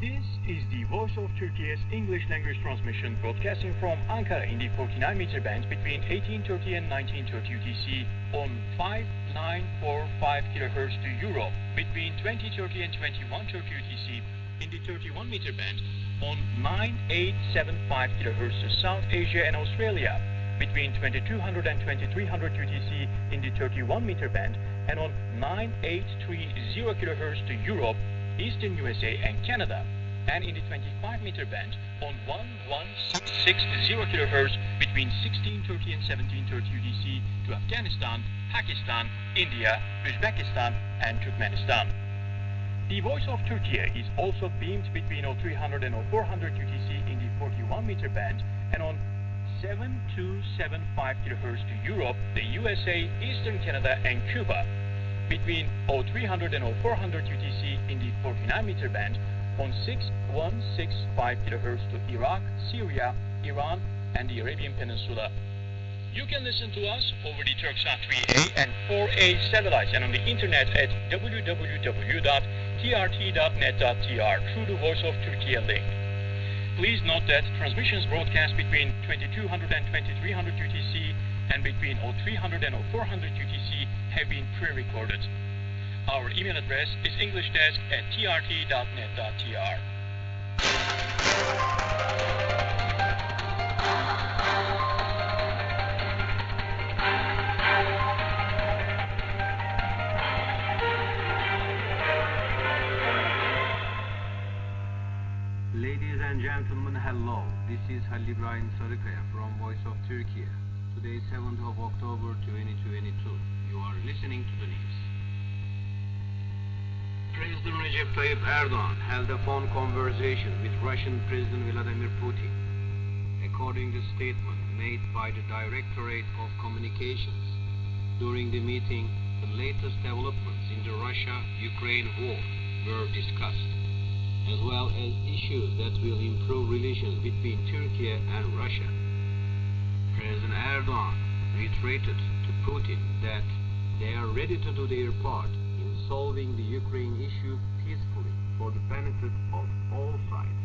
This is the Voice of Turkey's English language transmission broadcasting from Ankara in the 49-meter band between 1830 and 1930 UTC on 5945 kHz to Europe, between 2030 and 2130 UTC in the 31-meter band on 9875 kHz to South Asia and Australia, between 2200 and 2300 UTC in the 31-meter band and on 9830 kHz to Europe, Eastern USA and Canada, and in the 25-meter band on 11660 kHz between 1630 and 1730 UTC to Afghanistan, Pakistan, India, Uzbekistan and Turkmenistan. The Voice of Turkey is also beamed between 0300 and 0400 UTC in the 41-meter band and on 7275 kHz to Europe, the USA, Eastern Canada and Cuba, between 0300 and 0400 UTC in the 49-meter band on 6165 kHz to Iraq, Syria, Iran and the Arabian Peninsula. You can listen to us over the Turksat 3A and 4A satellites and on the internet at www.trt.net.tr through the Voice of Turkey link. Please note that transmissions broadcast between 2200 and 2300 UTC and between 0300 and 0400 UTC have been pre-recorded. Our email address is englishdesk@trt.net.tr. Ladies and gentlemen, hello. This is Halil İbrahim Sarıkaya from Voice of Turkey. Today is 7th of October 2022. You are listening to the news. President Recep Tayyip Erdogan held a phone conversation with Russian President Vladimir Putin. According to a statement made by the Directorate of Communications, during the meeting, the latest developments in the Russia-Ukraine war were discussed, as well as issues that will improve relations between Turkey and Russia. President Erdogan reiterated to Putin that they are ready to do their part in solving the Ukraine issue peacefully for the benefit of all sides.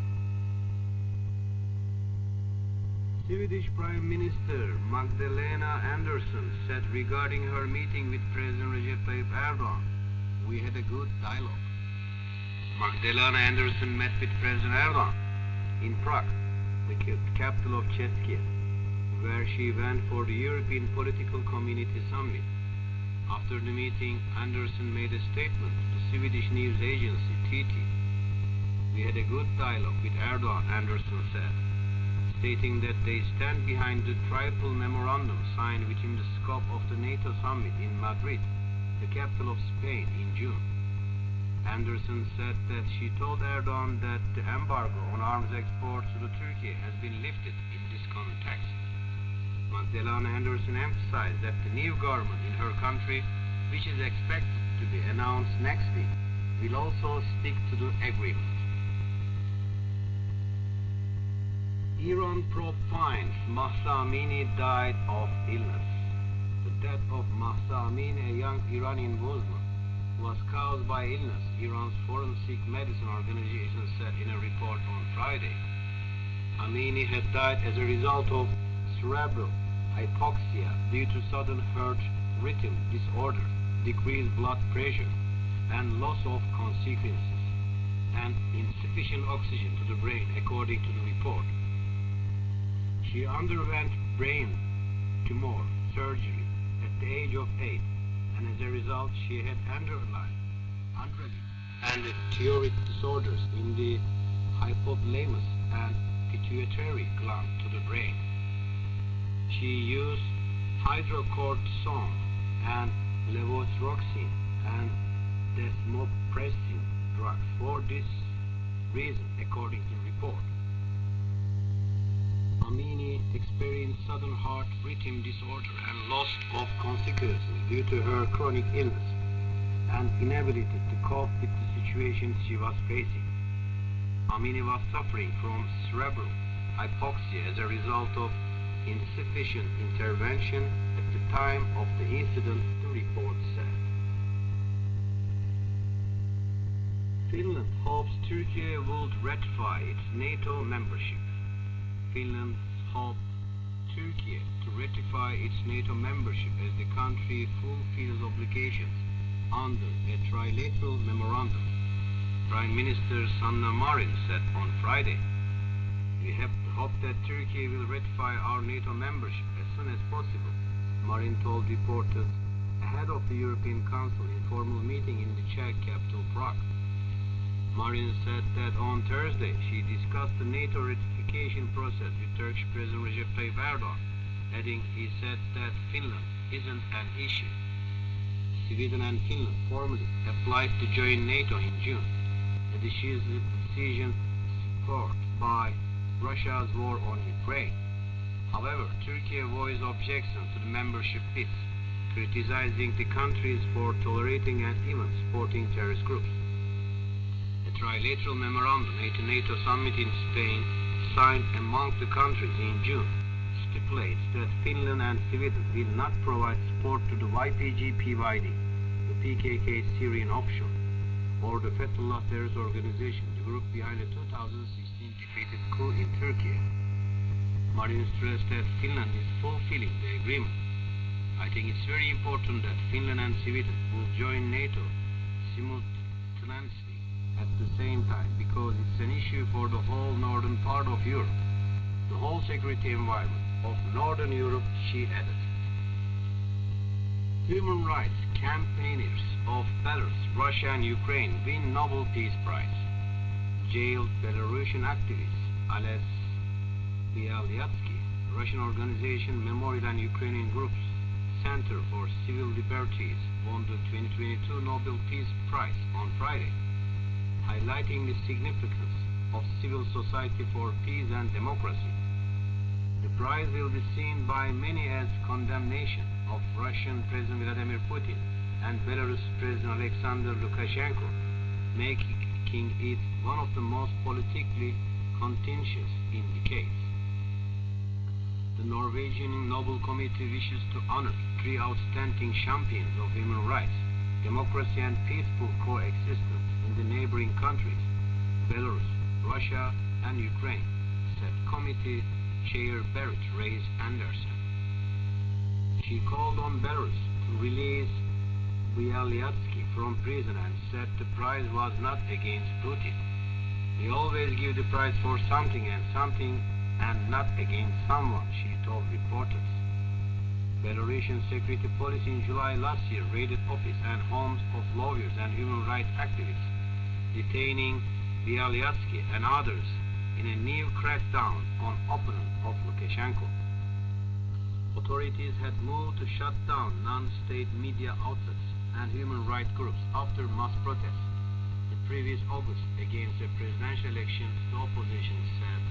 Swedish Prime Minister Magdalena Andersson said regarding her meeting with President Recep Tayyip Erdogan, "We had a good dialogue." Magdalena Andersson met with President Erdogan in Prague, the capital of Czechia, where she went for the European Political Community Summit. After the meeting, Andersson made a statement to the Swedish news agency TT. "We had a good dialogue with Erdogan," Andersson said, stating that they stand behind the triple memorandum signed within the scope of the NATO summit in Madrid, the capital of Spain, in June. Andersson said that she told Erdogan that the embargo on arms exports to Turkey has been lifted in this context. Magdalena Andersson emphasized that the new government in her country, which is expected to be announced next week, will also stick to the agreement. Iran probe finds Mahsa Amini died of illness. The death of Mahsa Amini, a young Iranian Muslim, was caused by illness, Iran's Forensic Medicine Organization said in a report on Friday. Amini had died as a result of cerebral hypoxia due to sudden heart rhythm disorder, decreased blood pressure, and loss of consciousness, and insufficient oxygen to the brain, according to the report. She underwent brain tumor surgery at the age of 8, and as a result she had underlying and thyroid disorders in the hypothalamus and pituitary gland to the brain. She used hydrocortisone and levothyroxine and desmopressin drugs for this reason, according to the report. Amini experienced sudden heart rhythm disorder and loss of consciousness due to her chronic illness and inability to cope with the situation she was facing. Amini was suffering from cerebral hypoxia as a result of insufficient intervention at the time of the incident, the report said. Finland hopes Turkey would ratify its NATO membership. Finland hopes Turkey to ratify its NATO membership as the country fulfills obligations under a trilateral memorandum. Prime Minister Sanna Marin said on Friday, "We have to hope that Turkey will ratify our NATO membership as soon as possible," Marin told reporters ahead of the European Council informal meeting in the Czech capital Prague. Marin said that on Thursday she discussed the NATO ratification process with Turkish President Recep Tayyip Erdogan, adding he said that Finland isn't an issue. Sweden and Finland formally applied to join NATO in June, a decision spurred by Russia's war on Ukraine. However, Turkey voiced objections to the membership bid, criticizing the countries for tolerating and even supporting terrorist groups. A trilateral memorandum at a NATO summit in Spain, signed among the countries in June, stipulates that Finland and Sweden will not provide support to the YPG-PYD, the PKK Syrian offshore, or the Fethullah terrorist organization, the group behind the 2016 defeated coup in Turkey. Marin stressed that Finland is fulfilling the agreement. "I think it's very important that Finland and Sweden will join NATO simultaneously at the same time because it's an issue for the whole northern part of Europe, the whole security environment of Northern Europe," she added. Human rights campaigners of Belarus, Russia and Ukraine win Nobel Peace Prize. Jailed Belarusian activist Ales Bialyatsky, Russian organization Memorial and Ukrainian Groups Center for Civil Liberties, won the 2022 Nobel Peace Prize on Friday, highlighting the significance of civil society for peace and democracy. The prize will be seen by many as condemnation of Russian President Vladimir Putin and Belarus President Alexander Lukashenko, making it one of the most politically contentious in decades. The Norwegian Nobel Committee wishes to honor three outstanding champions of human rights, democracy and peaceful coexistence in the neighboring countries, Belarus, Russia and Ukraine, said committee chair Berit Reiss-Andersen. She called on Belarus to release Bialyatsky from prison and said the prize was not against Putin. "We always give the prize for something and not against someone," she told reporters. Belarusian security police in July last year raided office and homes of lawyers and human rights activists, detaining Bialyatsky and others in a new crackdown on opponents of Lukashenko. Authorities had moved to shut down non-state media outlets and human rights groups after mass protests the previous August against the presidential elections the opposition said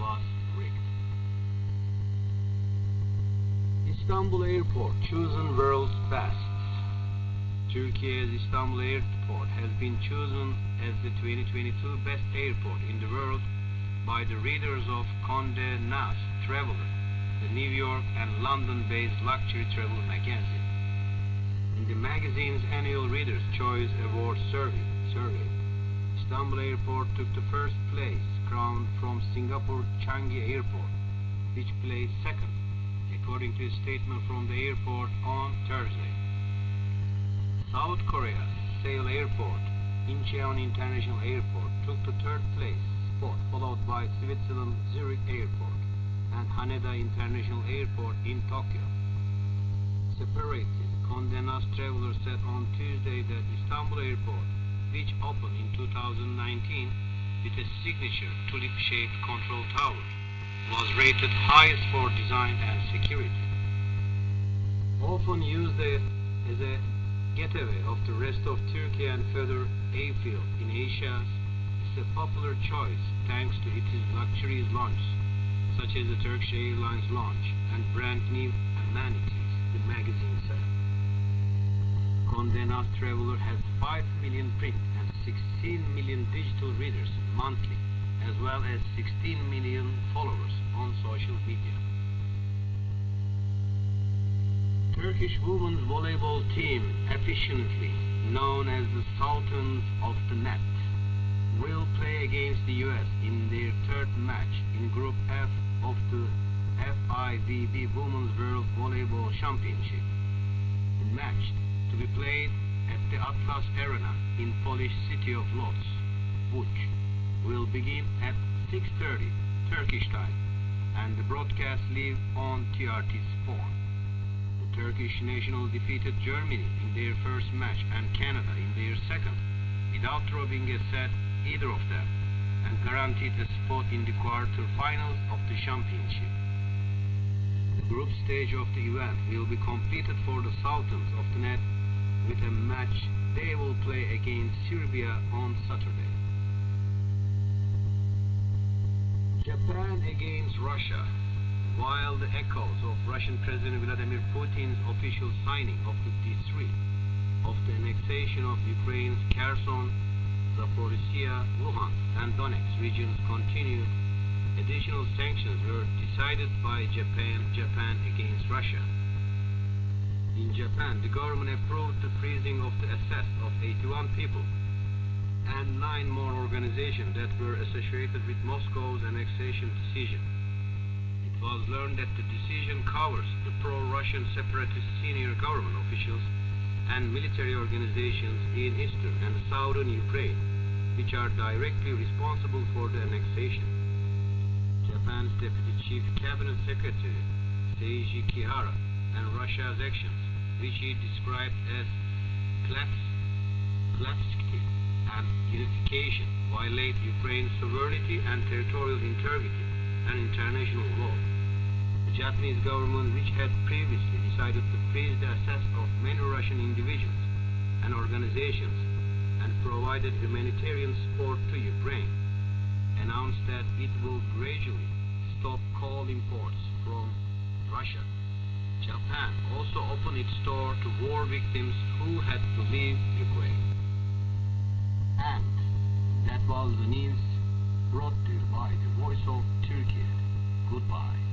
was rigged. Istanbul Airport chosen world's best. Turkey's Istanbul Airport has been chosen as the 2022 best airport in the world by the readers of Condé Nast Traveler, the New York and London-based luxury travel magazine. In the magazine's annual Reader's Choice Award survey, Istanbul Airport took the first place, crowned from Singapore Changi Airport, which placed second, according to a statement from the airport on Thursday. South Korea's Seoul Airport, Incheon International Airport, took the third place spot, followed by Switzerland's Zurich Airport and Haneda International Airport in Tokyo. Separately, Condé Nast Traveler said on Tuesday that Istanbul Airport, which opened in 2019 with a signature tulip-shaped control tower, was rated highest for design and security. Often used as a getaway of the rest of Turkey and further afield in Asia, it's a popular choice thanks to its luxurious lounges, such as the Turkish Airlines lounge and brand new amenities, the magazine said. Condé Nast Traveler has 5 million print and 16 million digital readers monthly, as well as 16 million followers on social media. Turkish women's volleyball team, affectionately known as the Sultans of the Net, will play against the US in their third match in Group F of the FIVB Women's World Volleyball Championship. The match to be played at the Atlas Arena in Polish city of Lodz, Łódź, will begin at 6:30 Turkish time, and the broadcast live on TRT Sport. The Turkish national defeated Germany in their first match and Canada in their second, without dropping a set either of them, and guaranteed a spot in the quarter-finals of the championship. The group stage of the event will be completed for the Sultans of the Net with a match they will play against Serbia on Saturday. Japan against Russia. While the echoes of Russian President Vladimir Putin's official signing of the decree of the annexation of Ukraine's Kherson, Zaporizhia, Luhansk, and Donetsk regions continued, additional sanctions were decided by Japan against Russia. In Japan, the government approved the freezing of the assets of 81 people and 9 more organizations that were associated with Moscow's annexation decision. It was learned that the decision covers the pro-Russian separatist senior government officials and military organizations in eastern and southern Ukraine, which are directly responsible for the annexation. Japan's Deputy Chief Cabinet Secretary, Seiji Kihara, and Russia's actions, which he described as classicity and unification, violate Ukraine's sovereignty and territorial integrity and international law. The Japanese government, which had previously decided to freeze the assets of many Russian individuals and organizations and provided humanitarian support to Ukraine, announced that it will gradually stop coal imports from Russia. Japan also opened its door to war victims who had to leave Ukraine. And that was the news brought to you by the Voice of Turkey. Goodbye.